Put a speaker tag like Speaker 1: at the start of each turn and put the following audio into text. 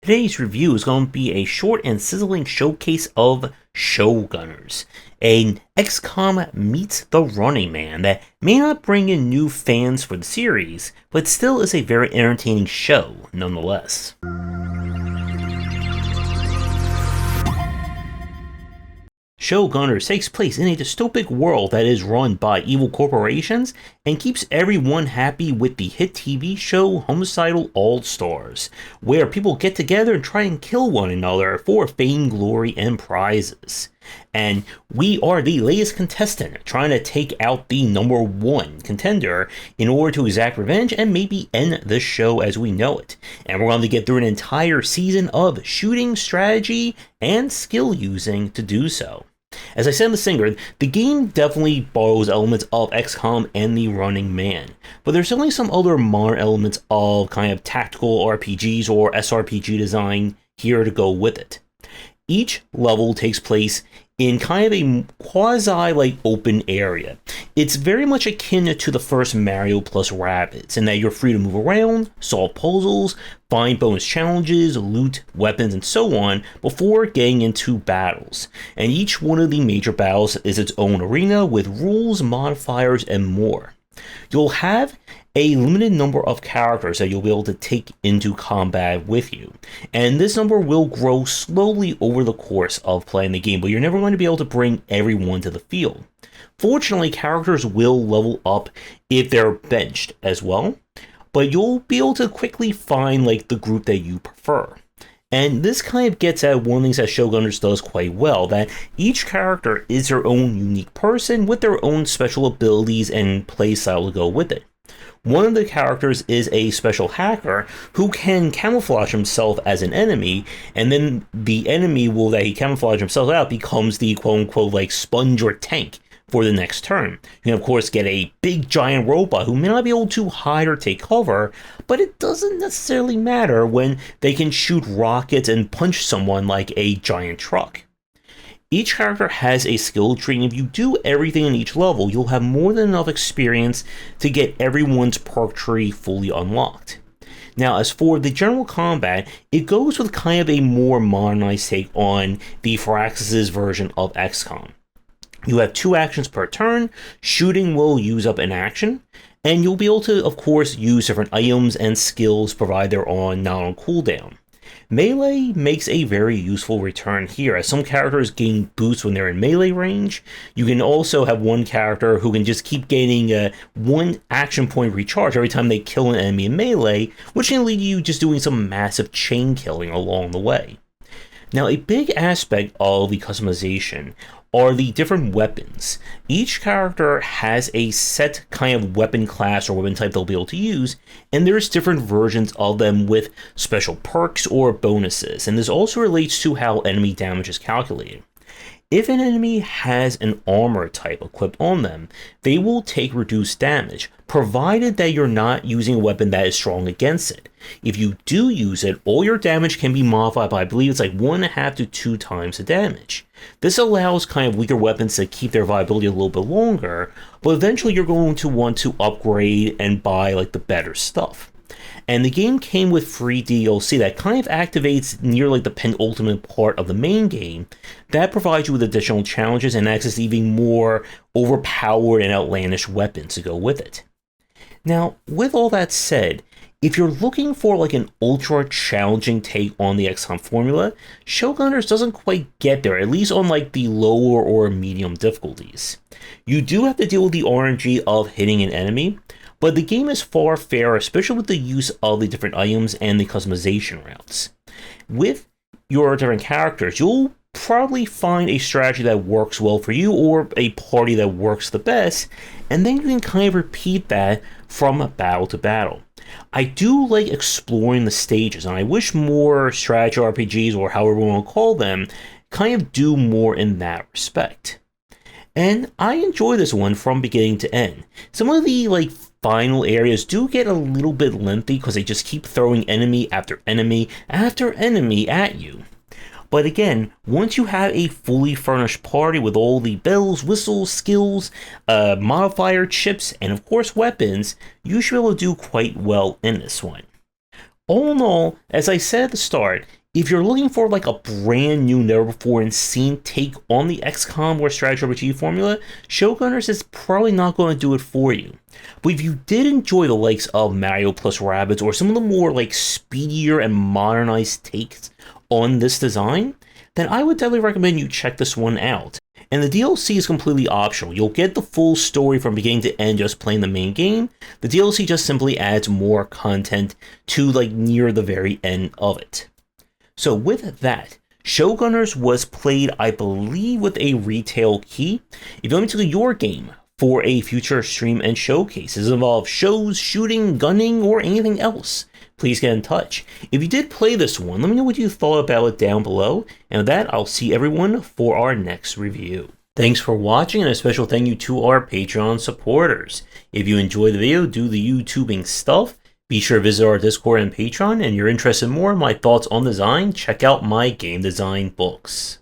Speaker 1: Today's review is going to be a short and sizzling showcase of Showgunners, an XCOM meets the Running Man that may not bring in new fans for the series, but still is a very entertaining show nonetheless. Showgunners takes place in a dystopic world that is run by evil corporations and keeps everyone happy with the hit TV show Homicidal All-Stars, where people get together and try and kill one another for fame, glory, and prizes. And we are the latest contestant trying to take out the #1 contender in order to exact revenge and maybe end the show as we know it. And we're going to get through an entire season of shooting, strategy, and skill using to do so. As I said in the singer, the game definitely borrows elements of XCOM and the Running Man, but there's certainly some other modern elements of kind of tactical RPGs or SRPG design here to go with it. Each level takes place in kind of a quasi open area. It's very much akin to the first Mario plus Rabbids in that you're free to move around, solve puzzles, find bonus challenges, loot, weapons, and so on before getting into battles. And each one of the major battles is its own arena with rules, modifiers, and more. You'll have a limited number of characters that you'll be able to take into combat with you, and this number will grow slowly over the course of playing the game, but you're never going to be able to bring everyone to the field. Fortunately, characters will level up if they're benched as well, but you'll be able to quickly find the group that you prefer. And this kind of gets at one of the things that Showgunners does quite well, that each character is their own unique person with their own special abilities and playstyle to go with it. One of the characters is a special hacker who can camouflage himself as an enemy, and then the enemy that he camouflage himself out becomes the quote-unquote sponge or tank for the next turn. You can of course get a big giant robot who may not be able to hide or take cover, but it doesn't necessarily matter when they can shoot rockets and punch someone like a giant truck. Each character has a skill tree, and if you do everything in each level, you'll have more than enough experience to get everyone's perk tree fully unlocked. Now, as for the general combat, it goes with kind of a more modernized take on the Firaxis' version of XCOM. You have 2 actions per turn, shooting will use up an action, and you'll be able to, of course, use different items and skills provided they're not on cooldown. Melee makes a very useful return here, as some characters gain boosts when they're in melee range. You can also have one character who can just keep gaining 1 action point recharge every time they kill an enemy in melee, which can lead to you just doing some massive chain killing along the way. Now, a big aspect of the customization are the different weapons. Each character has a set kind of weapon class or weapon type they'll be able to use, and there's different versions of them with special perks or bonuses, and this also relates to how enemy damage is calculated. If an enemy has an armor type equipped on them, they will take reduced damage, provided that you're not using a weapon that is strong against it. If you do use it, all your damage can be modified by, I believe it's 1.5 to 2 times the damage. This allows kind of weaker weapons to keep their viability a little bit longer, but eventually you're going to want to upgrade and buy the better stuff. And the game came with free DLC that kind of activates near the penultimate part of the main game that provides you with additional challenges and access to even more overpowered and outlandish weapons to go with it. Now, with all that said, if you're looking for an ultra challenging take on the XCOM formula, Showgunners doesn't quite get there, at least on the lower or medium difficulties. You do have to deal with the RNG of hitting an enemy, but the game is far fairer, especially with the use of the different items and the customization routes. With your different characters, you'll probably find a strategy that works well for you or a party that works the best, and then you can kind of repeat that from battle to battle. I do like exploring the stages, and I wish more strategy RPGs, or however we want to call them, kind of do more in that respect. And I enjoy this one from beginning to end. Some of the final areas do get a little bit lengthy because they just keep throwing enemy after enemy after enemy at you. But again, once you have a fully furnished party with all the bells, whistles, skills, modifier chips, and of course weapons, you should be able to do quite well in this one. All in all, as I said at the start, If you're looking for like a brand new, never before seen take on the XCOM or strategy RPG formula, Showgunners is probably not going to do it for you. But if you did enjoy the likes of Mario plus Rabbids or some of the more like speedier and modernized takes on this design, then I would definitely recommend you check this one out. And the DLC is completely optional. You'll get the full story from beginning to end just playing the main game. The DLC just simply adds more content to like near the very end of it. So with that, Showgunners was played, I believe, with a retail key. If you want me to do your game for a future stream and showcase, does it involve shows, shooting, gunning, or anything else, please get in touch. If you did play this one, let me know what you thought about it down below. And with that, I'll see everyone for our next review. Thanks for watching, and a special thank you to our Patreon supporters. If you enjoyed the video, do the YouTubing stuff, be sure to visit our Discord and Patreon, and if you're interested in more in my thoughts on design, check out my game design books.